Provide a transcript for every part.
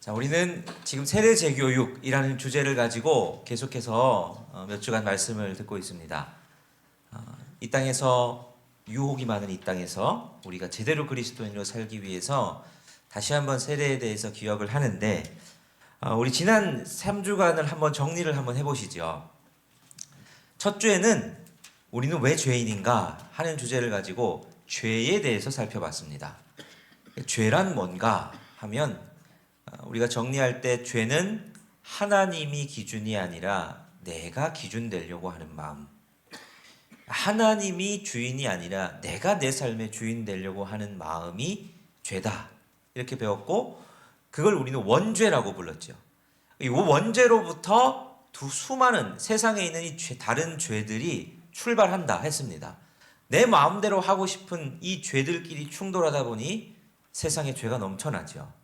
자, 우리는 지금 세대 재교육이라는 주제를 가지고 계속해서 몇 주간 말씀을 듣고 있습니다. 이 땅에서 유혹이 많은 이 땅에서 우리가 제대로 그리스도인으로 살기 위해서 다시 한번 세대에 대해서 기억을 하는데, 우리 지난 3주간을 한번 정리를 한번 해보시죠. 첫 주에는 우리는 왜 죄인인가 하는 주제를 가지고 죄에 대해서 살펴봤습니다. 죄란 뭔가 하면 우리가 정리할 때 죄는 하나님이 기준이 아니라 내가 기준 되려고 하는 마음, 하나님이 주인이 아니라 내가 내 삶의 주인 되려고 하는 마음이 죄다, 이렇게 배웠고, 그걸 우리는 원죄라고 불렀죠. 이 원죄로부터 수많은 세상에 있는 이 다른 죄들이 출발한다 했습니다. 내 마음대로 하고 싶은 이 죄들끼리 충돌하다 보니 세상에 죄가 넘쳐나죠.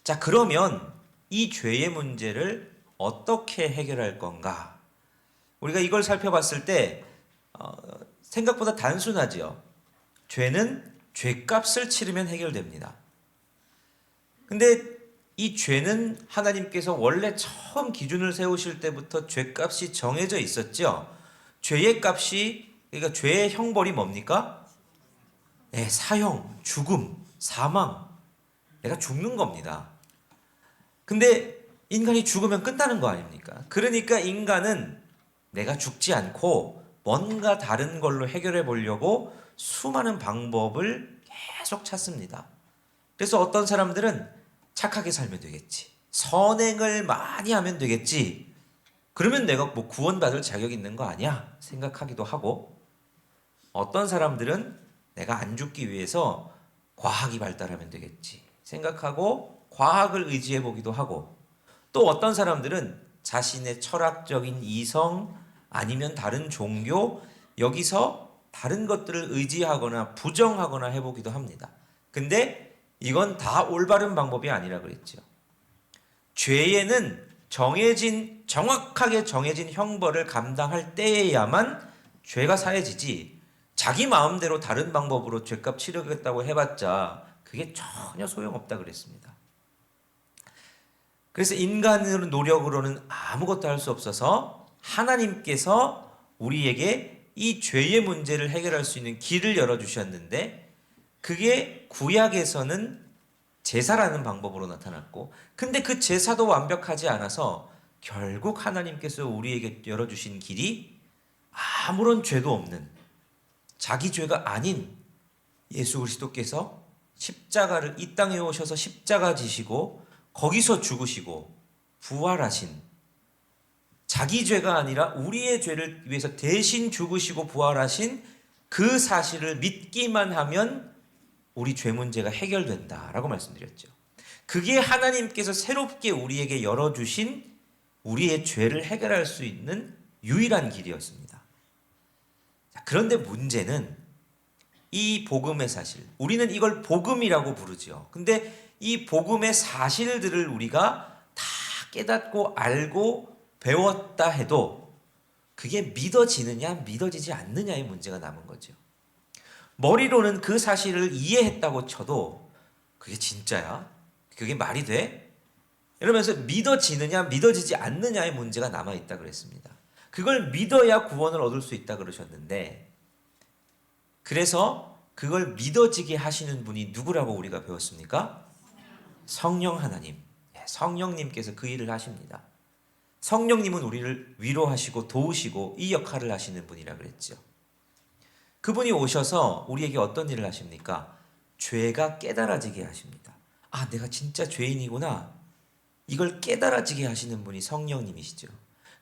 자, 그러면 이 죄의 문제를 어떻게 해결할 건가? 우리가 이걸 살펴봤을 때 생각보다 단순하지요. 죄는 죄값을 치르면 해결됩니다. 근데 이 죄는 하나님께서 원래 처음 기준을 세우실 때부터 죄값이 정해져 있었죠. 죄의 값이, 그러니까 죄의 형벌이 뭡니까? 네, 사형, 죽음, 사망. 내가 죽는 겁니다. 근데 인간이 죽으면 끝나는 거 아닙니까? 그러니까 인간은 내가 죽지 않고 뭔가 다른 걸로 해결해 보려고 수많은 방법을 계속 찾습니다. 그래서 어떤 사람들은 착하게 살면 되겠지, 선행을 많이 하면 되겠지, 그러면 내가 뭐 구원받을 자격 있는 거 아니야 생각하기도 하고, 어떤 사람들은 내가 안 죽기 위해서 과학이 발달하면 되겠지 생각하고 과학을 의지해 보기도 하고, 또 어떤 사람들은 자신의 철학적인 이성 아니면 다른 종교, 여기서 다른 것들을 의지하거나 부정하거나 해보기도 합니다. 근데 이건 다 올바른 방법이 아니라 그랬죠. 죄에는 정확하게 정해진 형벌을 감당할 때에야만 죄가 사해지지, 자기 마음대로 다른 방법으로 죄값 치르겠다고 해봤자 그게 전혀 소용없다 그랬습니다. 그래서 인간의 노력으로는 아무것도 할 수 없어서 하나님께서 우리에게 이 죄의 문제를 해결할 수 있는 길을 열어주셨는데, 그게 구약에서는 제사라는 방법으로 나타났고, 근데 그 제사도 완벽하지 않아서 결국 하나님께서 우리에게 열어주신 길이 아무런 죄도 없는, 자기 죄가 아닌 예수 그리스도께서 십자가를, 이 땅에 오셔서 십자가 지시고 거기서 죽으시고 부활하신, 자기 죄가 아니라 우리의 죄를 위해서 대신 죽으시고 부활하신 그 사실을 믿기만 하면 우리 죄 문제가 해결된다라고 말씀드렸죠. 그게 하나님께서 새롭게 우리에게 열어주신 우리의 죄를 해결할 수 있는 유일한 길이었습니다. 그런데 문제는 이 복음의 사실, 우리는 이걸 복음이라고 부르죠. 근데 이 복음의 사실들을 우리가 다 깨닫고 알고 배웠다 해도 그게 믿어지느냐 믿어지지 않느냐의 문제가 남은 거죠. 머리로는 그 사실을 이해했다고 쳐도 그게 진짜야? 그게 말이 돼? 이러면서 믿어지느냐 믿어지지 않느냐의 문제가 남아있다 그랬습니다. 그걸 믿어야 구원을 얻을 수 있다 그러셨는데, 그래서 그걸 믿어지게 하시는 분이 누구라고 우리가 배웠습니까? 성령 하나님. 성령님께서 그 일을 하십니다. 성령님은 우리를 위로하시고 도우시고 이 역할을 하시는 분이라 그랬죠. 그분이 오셔서 우리에게 어떤 일을 하십니까? 죄가 깨달아지게 하십니다. 아, 내가 진짜 죄인이구나, 이걸 깨달아지게 하시는 분이 성령님이시죠.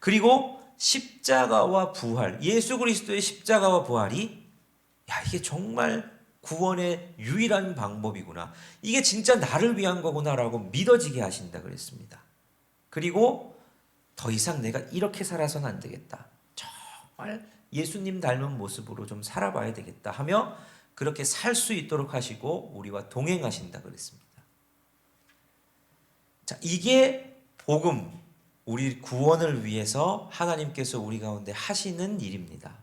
그리고 십자가와 부활, 예수 그리스도의 십자가와 부활이, 야, 이게 정말 구원의 유일한 방법이구나, 이게 진짜 나를 위한 거구나라고 믿어지게 하신다 그랬습니다. 그리고 더 이상 내가 이렇게 살아서는 안 되겠다, 정말 예수님 닮은 모습으로 좀 살아봐야 되겠다 하며 그렇게 살 수 있도록 하시고 우리와 동행하신다 그랬습니다. 자, 이게 복음, 우리 구원을 위해서 하나님께서 우리 가운데 하시는 일입니다.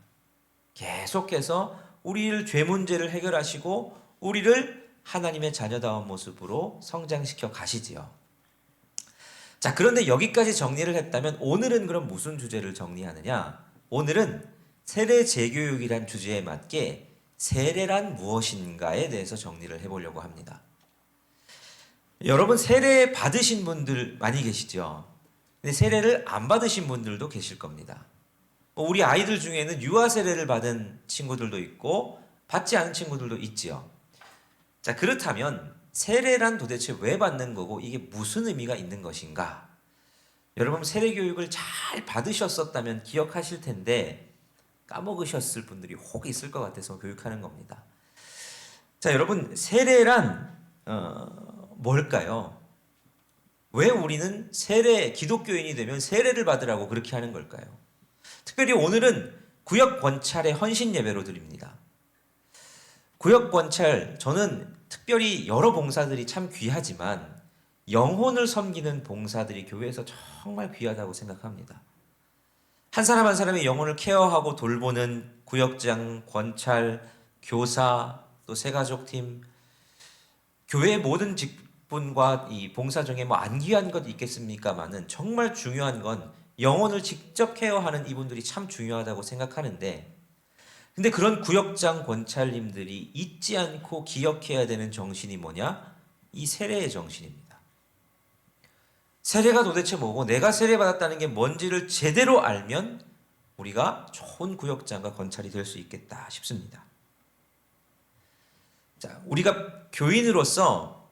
계속해서 우리를 죄 문제를 해결하시고 우리를 하나님의 자녀다운 모습으로 성장시켜 가시지요. 자, 그런데 여기까지 정리를 했다면 오늘은 그럼 무슨 주제를 정리하느냐? 오늘은 세례 재교육이란 주제에 맞게 세례란 무엇인가에 대해서 정리를 해보려고 합니다. 여러분 세례 받으신 분들 많이 계시죠? 근데 세례를 안 받으신 분들도 계실 겁니다. 우리 아이들 중에는 유아 세례를 받은 친구들도 있고 받지 않은 친구들도 있지요. 자, 그렇다면 세례란 도대체 왜 받는 거고 이게 무슨 의미가 있는 것인가? 여러분 세례 교육을 잘 받으셨었다면 기억하실 텐데 까먹으셨을 분들이 혹 있을 것 같아서 교육하는 겁니다. 자, 여러분 세례란 뭘까요? 왜 우리는 기독교인이 되면 세례를 받으라고 그렇게 하는 걸까요? 특별히 오늘은 구역 권찰의 헌신 예배로 드립니다. 구역 권찰, 저는 특별히 여러 봉사들이 참 귀하지만 영혼을 섬기는 봉사들이 교회에서 정말 귀하다고 생각합니다. 한 사람 한 사람의 영혼을 케어하고 돌보는 구역장, 권찰, 교사, 또 새가족팀, 교회의 모든 직분과 이 봉사 중에 뭐 안 귀한 것 있겠습니까마는 정말 중요한 건 영혼을 직접 케어하는 이분들이 참 중요하다고 생각하는데, 근데 그런 구역장 권찰님들이 잊지 않고 기억해야 되는 정신이 뭐냐? 이 세례의 정신입니다. 세례가 도대체 뭐고 내가 세례받았다는 게 뭔지를 제대로 알면 우리가 좋은 구역장과 권찰이 될 수 있겠다 싶습니다. 자, 우리가 교인으로서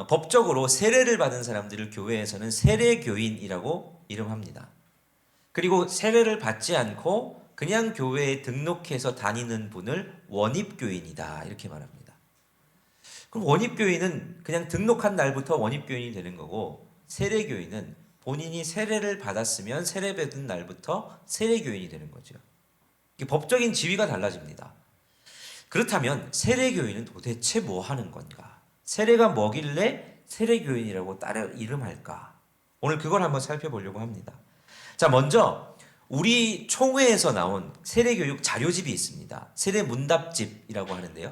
법적으로 세례를 받은 사람들을 교회에서는 세례교인이라고 이름합니다. 그리고 세례를 받지 않고 그냥 교회에 등록해서 다니는 분을 원입교인이다 이렇게 말합니다. 그럼 원입교인은 그냥 등록한 날부터 원입교인이 되는 거고, 세례교인은 본인이 세례를 받았으면 세례받은 날부터 세례교인이 되는 거죠. 이게 법적인 지위가 달라집니다. 그렇다면 세례교인은 도대체 뭐 하는 건가? 세례가 뭐길래 세례교인이라고 따로 이름할까? 오늘 그걸 한번 살펴보려고 합니다. 자, 먼저 우리 총회에서 나온 세례교육 자료집이 있습니다. 세례 문답집이라고 하는데요.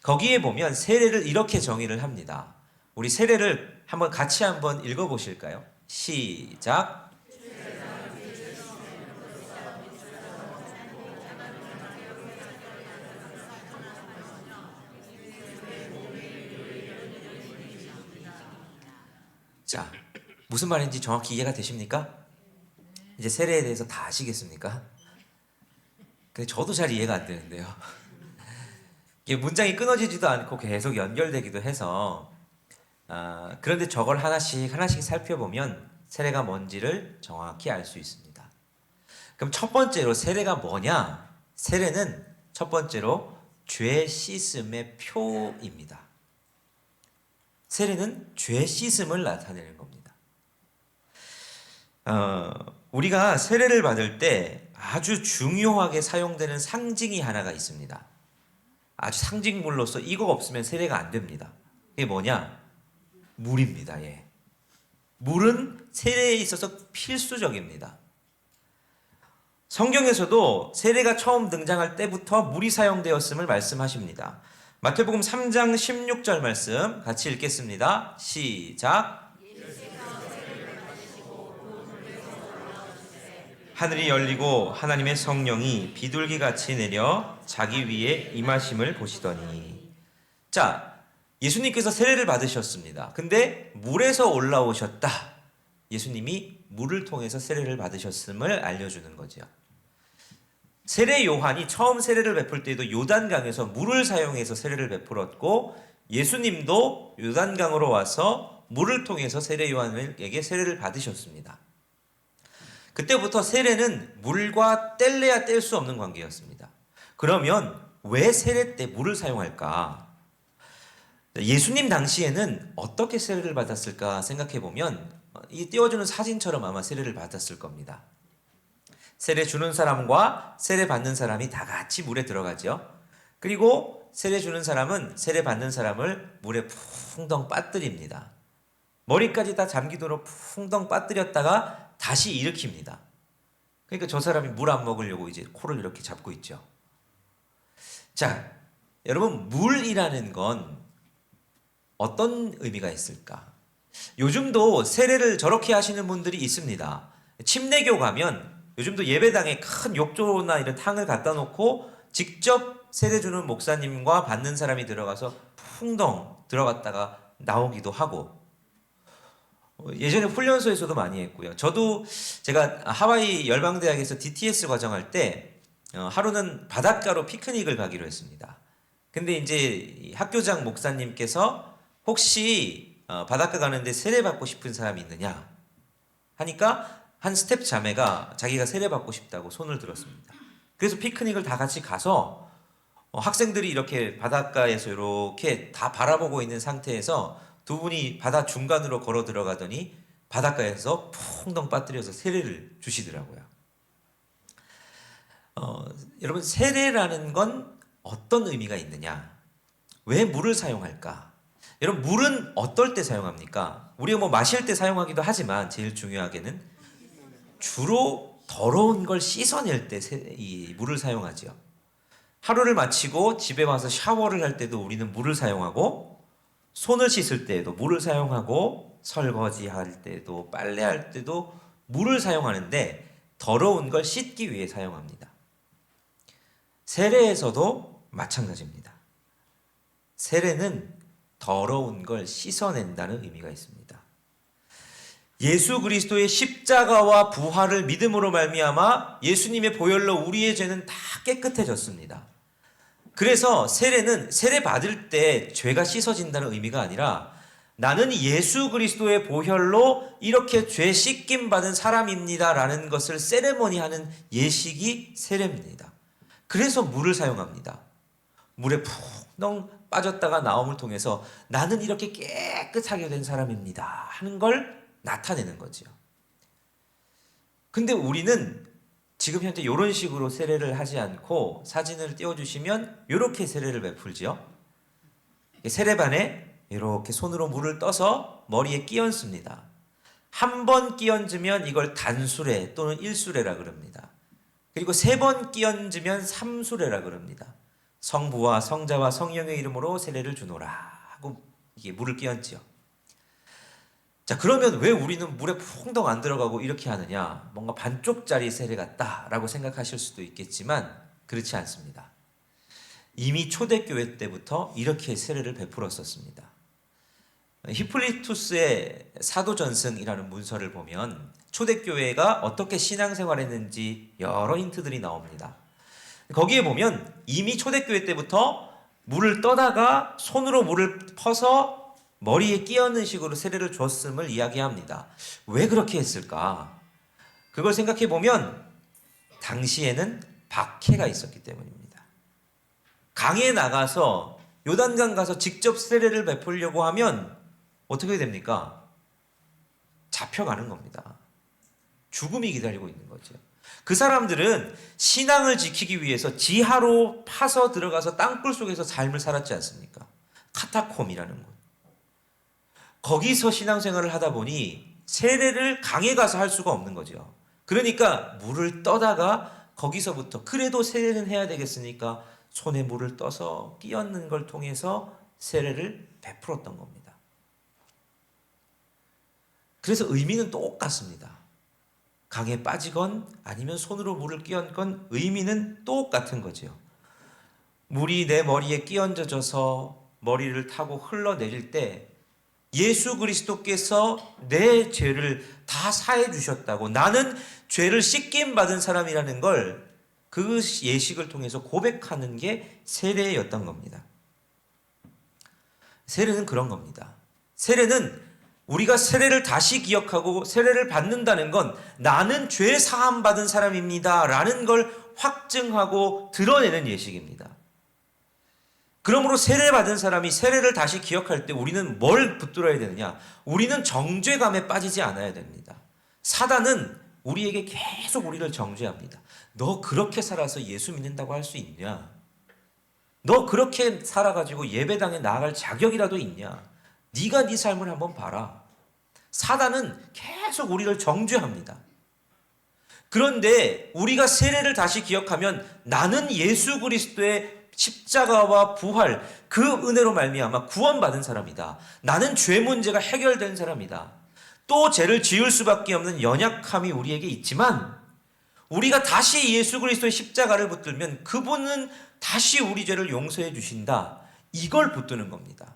거기에 보면 세례를 이렇게 정의를 합니다. 우리 세례를 같이 한번 읽어보실까요? 시작. 자, 무슨 말인지 정확히 이해가 되십니까? 이제 세례에 대해서 다 아시겠습니까? 근데 저도 잘 이해가 안 되는데요. 이게 문장이 끊어지지도 않고 계속 연결되기도 해서 그런데 저걸 하나씩 살펴보면 세례가 뭔지를 정확히 알 수 있습니다. 그럼 첫 번째로 세례가 뭐냐? 세례는 첫 번째로 죄 씻음의 표입니다. 세례는 죄 씻음을 나타내는 겁니다. 우리가 세례를 받을 때 아주 중요하게 사용되는 상징이 하나가 있습니다. 아주 상징물로서 이거 없으면 세례가 안 됩니다. 이게 뭐냐? 물입니다. 예. 물은 세례에 있어서 필수적입니다. 성경에서도 세례가 처음 등장할 때부터 물이 사용되었음을 말씀하십니다. 마태복음 3장 16절 말씀 같이 읽겠습니다. 시작. 하늘이 열리고 하나님의 성령이 비둘기같이 내려 자기 위에 임하심을 보시더니. 자, 예수님께서 세례를 받으셨습니다. 근데 물에서 올라오셨다. 예수님이 물을 통해서 세례를 받으셨음을 알려주는 거죠. 세례 요한이 처음 세례를 베풀 때에도 요단강에서 물을 사용해서 세례를 베풀었고, 예수님도 요단강으로 와서 물을 통해서 세례 요한에게 세례를 받으셨습니다. 그때부터 세례는 물과 뗄래야 뗄 수 없는 관계였습니다. 그러면 왜 세례 때 물을 사용할까? 예수님 당시에는 어떻게 세례를 받았을까 생각해 보면 이 띄워주는 사진처럼 아마 세례를 받았을 겁니다. 세례 주는 사람과 세례 받는 사람이 다 같이 물에 들어가죠. 그리고 세례 주는 사람은 세례 받는 사람을 물에 풍덩 빠뜨립니다. 머리까지 다 잠기도록 풍덩 빠뜨렸다가 다시 일으킵니다. 그러니까 저 사람이 물 안 먹으려고 이제 코를 이렇게 잡고 있죠. 자, 여러분 물이라는 건 어떤 의미가 있을까? 요즘도 세례를 저렇게 하시는 분들이 있습니다. 침례교 가면 요즘도 예배당에 큰 욕조나 이런 탕을 갖다 놓고 직접 세례 주는 목사님과 받는 사람이 들어가서 풍덩 들어갔다가 나오기도 하고, 예전에 훈련소에서도 많이 했고요. 저도 제가 하와이 열방대학에서 DTS 과정할 때 하루는 바닷가로 피크닉을 가기로 했습니다. 근데 이제 학교장 목사님께서 혹시 바닷가 가는데 세례 받고 싶은 사람이 있느냐 하니까 한 스텝 자매가 자기가 세례 받고 싶다고 손을 들었습니다. 그래서 피크닉을 다 같이 가서 학생들이 이렇게 바닷가에서 이렇게 다 바라보고 있는 상태에서 두 분이 바다 중간으로 걸어 들어가더니 바닷가에서 풍덩 빠뜨려서 세례를 주시더라고요. 여러분, 세례라는 건 어떤 의미가 있느냐? 왜 물을 사용할까? 여러분, 물은 어떨 때 사용합니까? 우리가 뭐 마실 때 사용하기도 하지만 제일 중요하게는 주로 더러운 걸 씻어낼 때 이 물을 사용하죠. 하루를 마치고 집에 와서 샤워를 할 때도 우리는 물을 사용하고, 손을 씻을 때에도 물을 사용하고, 설거지 할 때도 빨래할 때도 물을 사용하는데 더러운 걸 씻기 위해 사용합니다. 세례에서도 마찬가지입니다. 세례는 더러운 걸 씻어낸다는 의미가 있습니다. 예수 그리스도의 십자가와 부활을 믿음으로 말미암아 예수님의 보혈로 우리의 죄는 다 깨끗해졌습니다. 그래서 세례는 세례 받을 때 죄가 씻어진다는 의미가 아니라 나는 예수 그리스도의 보혈로 이렇게 죄 씻김 받은 사람입니다라는 것을 세레머니하는 예식이 세례입니다. 그래서 물을 사용합니다. 물에 푹 빠졌다가 나옴을 통해서 나는 이렇게 깨끗하게 된 사람입니다 하는 걸 나타내는 거죠. 근데 우리는 지금 현재 이런 식으로 세례를 하지 않고 사진을 띄워주시면 이렇게 세례를 베풀죠. 세례반에 이렇게 손으로 물을 떠서 머리에 끼얹습니다. 한 번 끼얹으면 이걸 단수례 또는 일수례라 그럽니다. 그리고 세 번 끼얹으면 삼수례라 그럽니다. 성부와 성자와 성령의 이름으로 세례를 주노라 하고 이게 물을 끼얹지요. 자, 그러면 왜 우리는 물에 풍덩 안 들어가고 이렇게 하느냐? 뭔가 반쪽짜리 세례 같다라고 생각하실 수도 있겠지만 그렇지 않습니다. 이미 초대교회 때부터 이렇게 세례를 베풀었었습니다. 히플리투스의 사도전승이라는 문서를 보면 초대교회가 어떻게 신앙생활했는지 여러 힌트들이 나옵니다. 거기에 보면 이미 초대교회 때부터 물을 떠다가 손으로 물을 퍼서 머리에 끼얹는 식으로 세례를 줬음을 이야기합니다. 왜 그렇게 했을까? 그걸 생각해 보면 당시에는 박해가 있었기 때문입니다. 강에 나가서 요단강 가서 직접 세례를 베풀려고 하면 어떻게 됩니까? 잡혀가는 겁니다. 죽음이 기다리고 있는 거죠. 그 사람들은 신앙을 지키기 위해서 지하로 파서 들어가서 땅굴 속에서 삶을 살았지 않습니까? 카타콤이라는 곳. 거기서 신앙생활을 하다 보니 세례를 강에 가서 할 수가 없는 거죠. 그러니까 물을 떠다가 거기서부터 그래도 세례는 해야 되겠으니까 손에 물을 떠서 끼얹는 걸 통해서 세례를 베풀었던 겁니다. 그래서 의미는 똑같습니다. 강에 빠지건 아니면 손으로 물을 끼얹건 의미는 똑같은 거죠. 물이 내 머리에 끼얹어져서 머리를 타고 흘러내릴 때 예수 그리스도께서 내 죄를 다 사해 주셨다고, 나는 죄를 씻김 받은 사람이라는 걸 그 예식을 통해서 고백하는 게 세례였던 겁니다. 세례는 그런 겁니다. 세례는 우리가 세례를 다시 기억하고 세례를 받는다는 건 나는 죄 사함 받은 사람입니다 라는 걸 확증하고 드러내는 예식입니다. 그러므로 세례 받은 사람이 세례를 다시 기억할 때 우리는 뭘 붙들어야 되느냐? 우리는 정죄감에 빠지지 않아야 됩니다. 사단은 우리에게 계속 우리를 정죄합니다. 너 그렇게 살아서 예수 믿는다고 할 수 있냐? 너 그렇게 살아가지고 예배당에 나아갈 자격이라도 있냐? 네가 네 삶을 한번 봐라. 사단은 계속 우리를 정죄합니다. 그런데 우리가 세례를 다시 기억하면 나는 예수 그리스도의 십자가와 부활, 그 은혜로 말미암아 구원받은 사람이다. 나는 죄 문제가 해결된 사람이다. 또 죄를 지을 수밖에 없는 연약함이 우리에게 있지만 우리가 다시 예수 그리스도의 십자가를 붙들면 그분은 다시 우리 죄를 용서해 주신다. 이걸 붙드는 겁니다.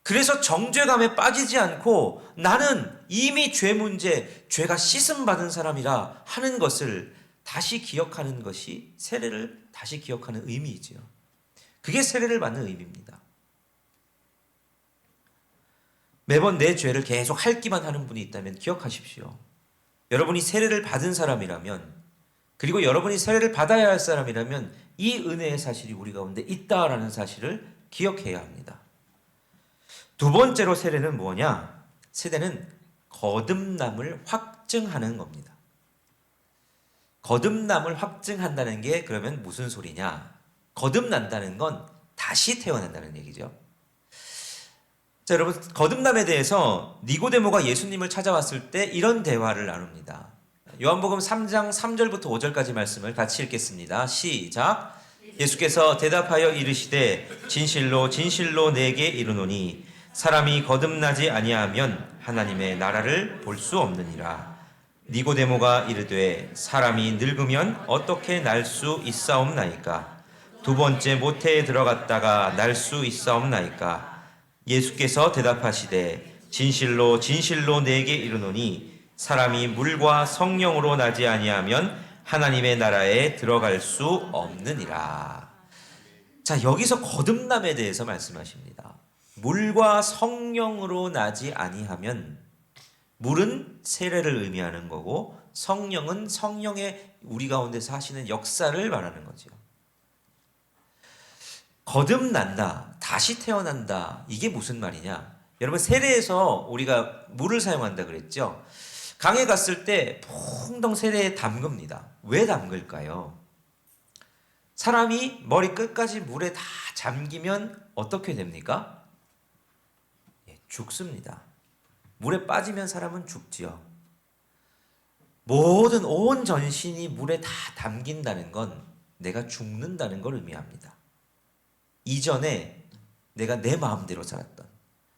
그래서 정죄감에 빠지지 않고 나는 이미 죄 문제, 죄가 씻음받은 사람이라 하는 것을 다시 기억하는 것이 세례를 다시 기억하는 의미이지요. 그게 세례를 받는 의미입니다. 매번 내 죄를 계속 핥기만 하는 분이 있다면 기억하십시오. 여러분이 세례를 받은 사람이라면, 그리고 여러분이 세례를 받아야 할 사람이라면 이 은혜의 사실이 우리 가운데 있다라는 사실을 기억해야 합니다. 두 번째로 세례는 뭐냐? 세례는 거듭남을 확증하는 겁니다. 거듭남을 확증한다는 게 그러면 무슨 소리냐? 거듭난다는 건 다시 태어난다는 얘기죠. 자, 여러분, 거듭남에 대해서 니고데모가 예수님을 찾아왔을 때 이런 대화를 나눕니다. 요한복음 3장 3절부터 5절까지 말씀을 같이 읽겠습니다. 시작. 예수께서 대답하여 이르시되 진실로 진실로 내게 이르노니 사람이 거듭나지 아니하면 하나님의 나라를 볼 수 없느니라. 니고데모가 이르되 사람이 늙으면 어떻게 날 수 있사옵나이까? 두 번째 모태에 들어갔다가 날 수 있사옵나이까? 예수께서 대답하시되 진실로 진실로 내게 이르노니 사람이 물과 성령으로 나지 아니하면 하나님의 나라에 들어갈 수 없느니라. 자, 여기서 거듭남에 대해서 말씀하십니다. 물과 성령으로 나지 아니하면, 물은 세례를 의미하는 거고 성령은 성령의 우리 가운데서 하시는 역사를 말하는 거죠. 거듭난다, 다시 태어난다, 이게 무슨 말이냐? 여러분, 세례에서 우리가 물을 사용한다 그랬죠? 강에 갔을 때 퐁덩 세례에 담급니다. 왜 담글까요? 사람이 머리 끝까지 물에 다 잠기면 어떻게 됩니까? 죽습니다. 물에 빠지면 사람은 죽지요. 모든 온 전신이 물에 다 담긴다는 건 내가 죽는다는 걸 의미합니다. 이전에 내가 내 마음대로 살았던,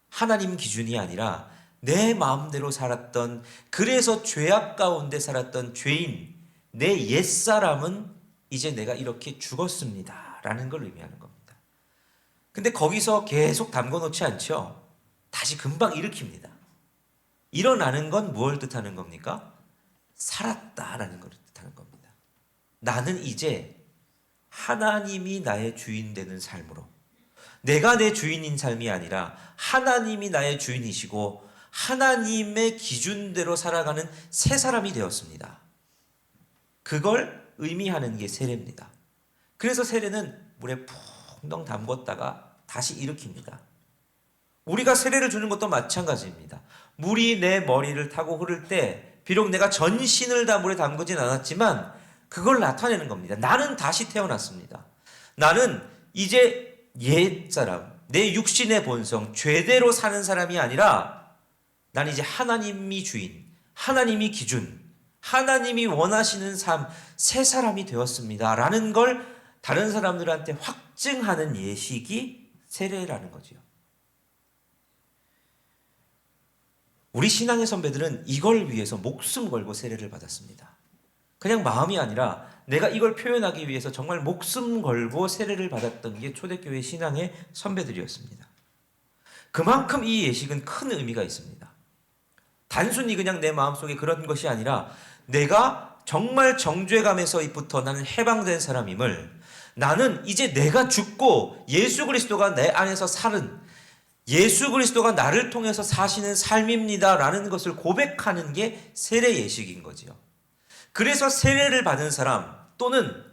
하나님 기준이 아니라 내 마음대로 살았던, 그래서 죄악 가운데 살았던 죄인, 내 옛사람은 이제 내가 이렇게 죽었습니다 라는 걸 의미하는 겁니다. 근데 거기서 계속 담궈놓지 않죠. 다시 금방 일으킵니다. 일어나는 건 무엇을 뜻하는 겁니까? 살았다라는 걸 뜻하는 겁니다. 나는 이제 하나님이 나의 주인 되는 삶으로, 내가 내 주인인 삶이 아니라 하나님이 나의 주인이시고 하나님의 기준대로 살아가는 새 사람이 되었습니다. 그걸 의미하는 게 세례입니다. 그래서 세례는 물에 푹덩 담궜다가 다시 일으킵니다. 우리가 세례를 주는 것도 마찬가지입니다. 물이 내 머리를 타고 흐를 때 비록 내가 전신을 다 물에 담그진 않았지만 그걸 나타내는 겁니다. 나는 다시 태어났습니다. 나는 이제 옛사람, 내 육신의 본성, 죄대로 사는 사람이 아니라 난 이제 하나님이 주인, 하나님이 기준, 하나님이 원하시는 삶, 새 사람이 되었습니다 라는 걸 다른 사람들한테 확증하는 예식이 세례라는 거죠. 우리 신앙의 선배들은 이걸 위해서 목숨 걸고 세례를 받았습니다. 그냥 마음이 아니라 내가 이걸 표현하기 위해서 정말 목숨 걸고 세례를 받았던 게 초대교회 신앙의 선배들이었습니다. 그만큼 이 예식은 큰 의미가 있습니다. 단순히 그냥 내 마음속에 그런 것이 아니라 내가 정말 정죄감에서부터 나는 해방된 사람임을, 나는 이제 내가 죽고 예수 그리스도가 내 안에서 사는, 예수 그리스도가 나를 통해서 사시는 삶입니다 라는 것을 고백하는 게 세례 예식인 거지요. 그래서 세례를 받은 사람, 또는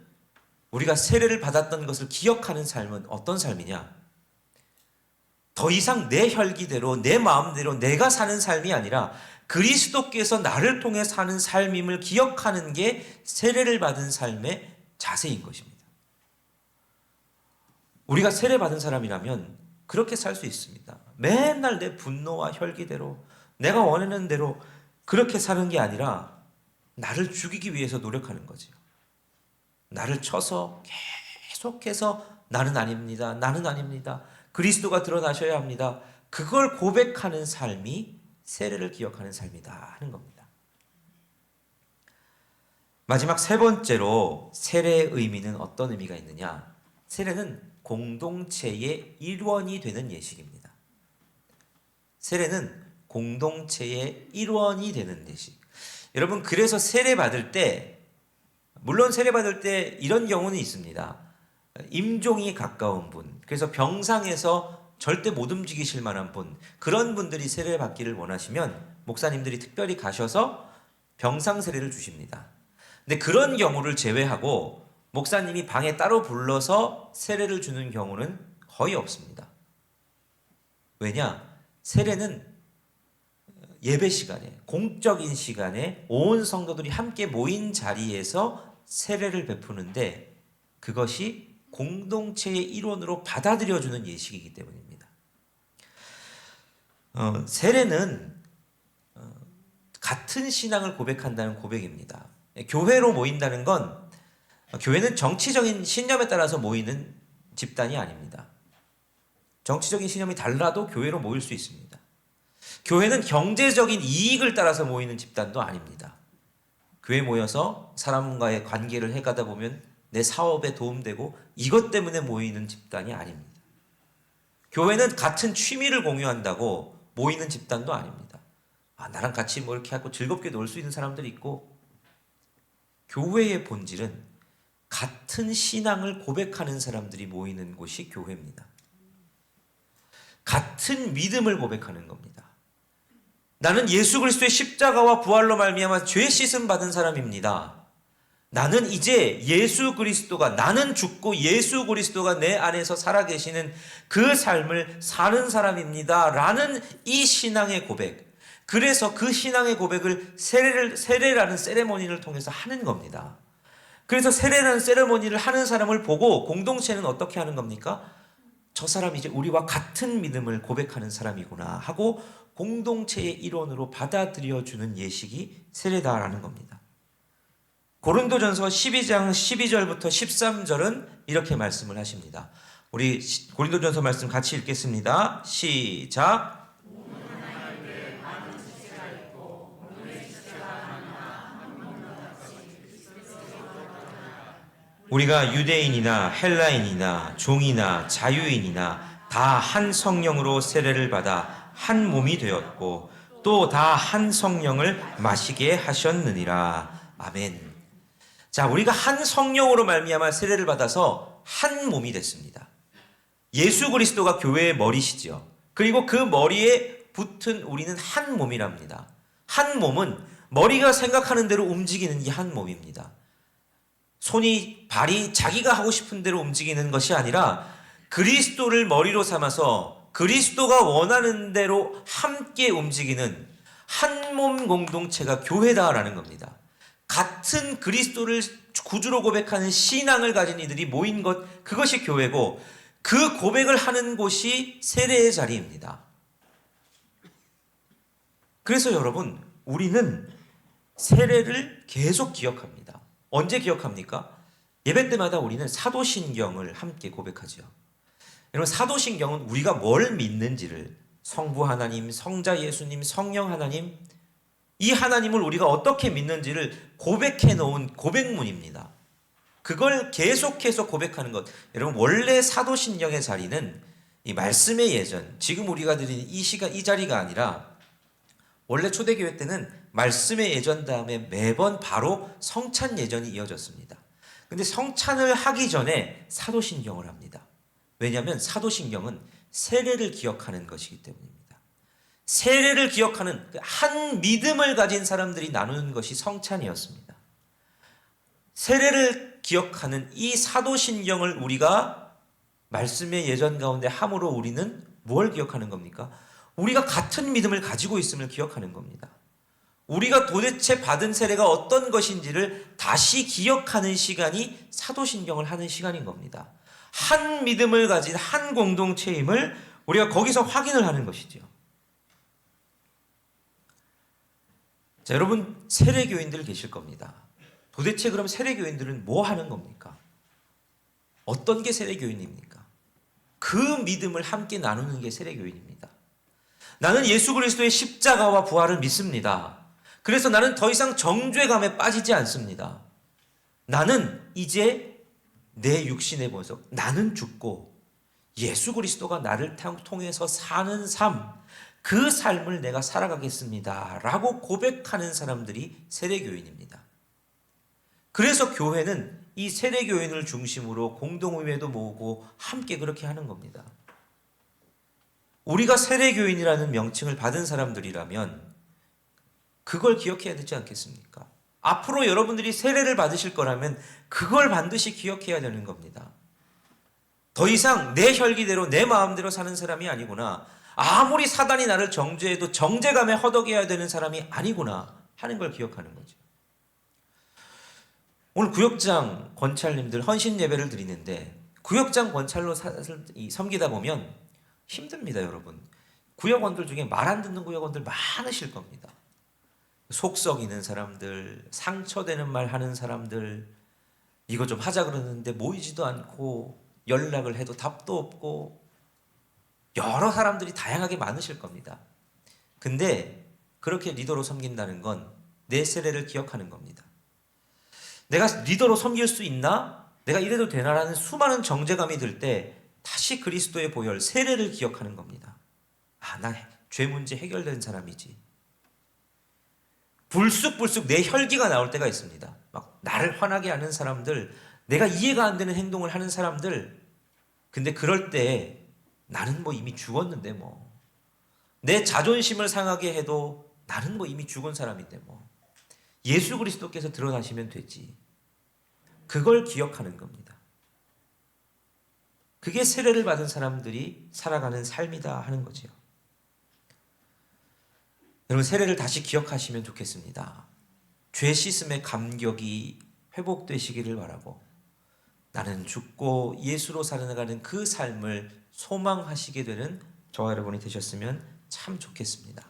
우리가 세례를 받았던 것을 기억하는 삶은 어떤 삶이냐? 더 이상 내 혈기대로 내 마음대로 내가 사는 삶이 아니라 그리스도께서 나를 통해 사는 삶임을 기억하는 게 세례를 받은 삶의 자세인 것입니다. 우리가 세례 받은 사람이라면 그렇게 살 수 있습니다. 맨날 내 분노와 혈기대로 내가 원하는 대로 그렇게 사는 게 아니라 나를 죽이기 위해서 노력하는 거죠. 나를 쳐서 계속해서 나는 아닙니다. 나는 아닙니다. 그리스도가 드러나셔야 합니다. 그걸 고백하는 삶이 세례를 기억하는 삶이다 하는 겁니다. 마지막 세 번째로 세례의 의미는 어떤 의미가 있느냐? 세례는 공동체의 일원이 되는 예식입니다. 세례는 공동체의 일원이 되는 예식. 여러분, 그래서 세례 받을 때, 물론 세례 받을 때 이런 경우는 있습니다. 임종이 가까운 분, 그래서 병상에서 절대 못 움직이실 만한 분, 그런 분들이 세례 받기를 원하시면 목사님들이 특별히 가셔서 병상 세례를 주십니다. 근데 그런 경우를 제외하고 목사님이 방에 따로 불러서 세례를 주는 경우는 거의 없습니다. 왜냐? 세례는 예배 시간에, 공적인 시간에 온 성도들이 함께 모인 자리에서 세례를 베푸는데 그것이 공동체의 일원으로 받아들여주는 예식이기 때문입니다. 세례는 같은 신앙을 고백한다는 고백입니다. 교회로 모인다는 건, 교회는 정치적인 신념에 따라서 모이는 집단이 아닙니다. 정치적인 신념이 달라도 교회로 모일 수 있습니다. 교회는 경제적인 이익을 따라서 모이는 집단도 아닙니다. 교회 모여서 사람과의 관계를 해가다 보면 내 사업에 도움되고 이것 때문에 모이는 집단이 아닙니다. 교회는 같은 취미를 공유한다고 모이는 집단도 아닙니다. 나랑 같이 뭐 이렇게 하고 즐겁게 놀 수 있는 사람들이 있고, 교회의 본질은 같은 신앙을 고백하는 사람들이 모이는 곳이 교회입니다. 같은 믿음을 고백하는 겁니다. 나는 예수 그리스도의 십자가와 부활로 말미암아 죄 씻음 받은 사람입니다. 나는 이제 예수 그리스도가, 나는 죽고 예수 그리스도가 내 안에서 살아계시는 그 삶을 사는 사람입니다 라는 이 신앙의 고백, 그래서 그 신앙의 고백을 세례라는 세레모니를 통해서 하는 겁니다. 그래서 세례라는 세레모니를 하는 사람을 보고 공동체는 어떻게 하는 겁니까? 저 사람이 이제 우리와 같은 믿음을 고백하는 사람이구나 하고 공동체의 일원으로 받아들여주는 예식이 세례다라는 겁니다. 고린도전서 12장 12절부터 13절은 이렇게 말씀을 하십니다. 우리 고린도전서 말씀 같이 읽겠습니다. 시작. 우리가 유대인이나 헬라인이나 종이나 자유인이나 다 한 성령으로 세례를 받아 한 몸이 되었고 또 다 한 성령을 마시게 하셨느니라. 아멘. 자, 우리가 한 성령으로 말미암아 세례를 받아서 한 몸이 됐습니다. 예수 그리스도가 교회의 머리시죠. 그리고 그 머리에 붙은 우리는 한 몸이랍니다. 한 몸은 머리가 생각하는 대로 움직이는 이 한 몸입니다. 손이, 발이 자기가 하고 싶은 대로 움직이는 것이 아니라 그리스도를 머리로 삼아서 그리스도가 원하는 대로 함께 움직이는 한 몸 공동체가 교회다라는 겁니다. 같은 그리스도를 구주로 고백하는 신앙을 가진 이들이 모인 것, 그것이 교회고 그 고백을 하는 곳이 세례의 자리입니다. 그래서 여러분, 우리는 세례를 계속 기억합니다. 언제 기억합니까? 예배 때마다 우리는 사도신경을 함께 고백하죠. 여러분, 사도신경은 우리가 뭘 믿는지를, 성부 하나님, 성자 예수님, 성령 하나님, 이 하나님을 우리가 어떻게 믿는지를 고백해 놓은 고백문입니다. 그걸 계속해서 고백하는 것. 여러분, 원래 사도신경의 자리는 이 말씀의 예전, 지금 우리가 드리는 이 자리가 아니라 원래 초대교회 때는 말씀의 예전 다음에 매번 바로 성찬 예전이 이어졌습니다. 근데 성찬을 하기 전에 사도신경을 합니다. 왜냐하면 사도신경은 세례를 기억하는 것이기 때문입니다. 세례를 기억하는 한 믿음을 가진 사람들이 나누는 것이 성찬이었습니다. 세례를 기억하는 이 사도신경을 우리가 말씀의 예전 가운데 함으로 우리는 뭘 기억하는 겁니까? 우리가 같은 믿음을 가지고 있음을 기억하는 겁니다. 우리가 도대체 받은 세례가 어떤 것인지를 다시 기억하는 시간이 사도신경을 하는 시간인 겁니다. 한 믿음을 가진 한 공동체임을 우리가 거기서 확인을 하는 것이죠. 자, 여러분, 세례교인들 계실 겁니다. 도대체 그럼 세례교인들은 뭐 하는 겁니까? 어떤 게 세례교인입니까? 그 믿음을 함께 나누는 게 세례교인입니다. 나는 예수 그리스도의 십자가와 부활을 믿습니다. 그래서 나는 더 이상 정죄감에 빠지지 않습니다. 나는 이제 내 육신의 모습, 나는 죽고 예수 그리스도가 나를 통해서 사는 삶, 그 삶을 내가 살아가겠습니다. 라고 고백하는 사람들이 세례교인입니다. 그래서 교회는 이 세례교인을 중심으로 공동의회도 모으고 함께 그렇게 하는 겁니다. 우리가 세례교인이라는 명칭을 받은 사람들이라면 그걸 기억해야 되지 않겠습니까? 앞으로 여러분들이 세례를 받으실 거라면 그걸 반드시 기억해야 되는 겁니다. 더 이상 내 혈기대로 내 마음대로 사는 사람이 아니구나. 아무리 사단이 나를 정죄해도 정죄감에 허덕여야 되는 사람이 아니구나 하는 걸 기억하는 거죠. 오늘 구역장 권찰님들 헌신 예배를 드리는데 구역장 권찰로 섬기다 보면 힘듭니다, 여러분. 구역원들 중에 말 안 듣는 구역원들 많으실 겁니다. 속 썩이는 사람들, 상처되는 말 하는 사람들, 이거 좀 하자 그러는데 모이지도 않고 연락을 해도 답도 없고 여러 사람들이 다양하게 많으실 겁니다. 근데 그렇게 리더로 섬긴다는 건 내 세례를 기억하는 겁니다. 내가 리더로 섬길 수 있나? 내가 이래도 되나라는 수많은 정죄감이 들 때 다시 그리스도의 보혈, 세례를 기억하는 겁니다. 아, 나 죄 문제 해결된 사람이지. 불쑥불쑥 내 혈기가 나올 때가 있습니다. 막 나를 화나게 하는 사람들, 내가 이해가 안 되는 행동을 하는 사람들, 근데 그럴 때 나는 뭐 이미 죽었는데 뭐. 내 자존심을 상하게 해도 나는 뭐 이미 죽은 사람인데 뭐. 예수 그리스도께서 드러나시면 되지. 그걸 기억하는 겁니다. 그게 세례를 받은 사람들이 살아가는 삶이다 하는 거죠. 여러분, 세례를 다시 기억하시면 좋겠습니다. 죄 씻음의 감격이 회복되시기를 바라고 나는 죽고 예수로 살아가는 그 삶을 소망하시게 되는 저와 여러분이 되셨으면 참 좋겠습니다.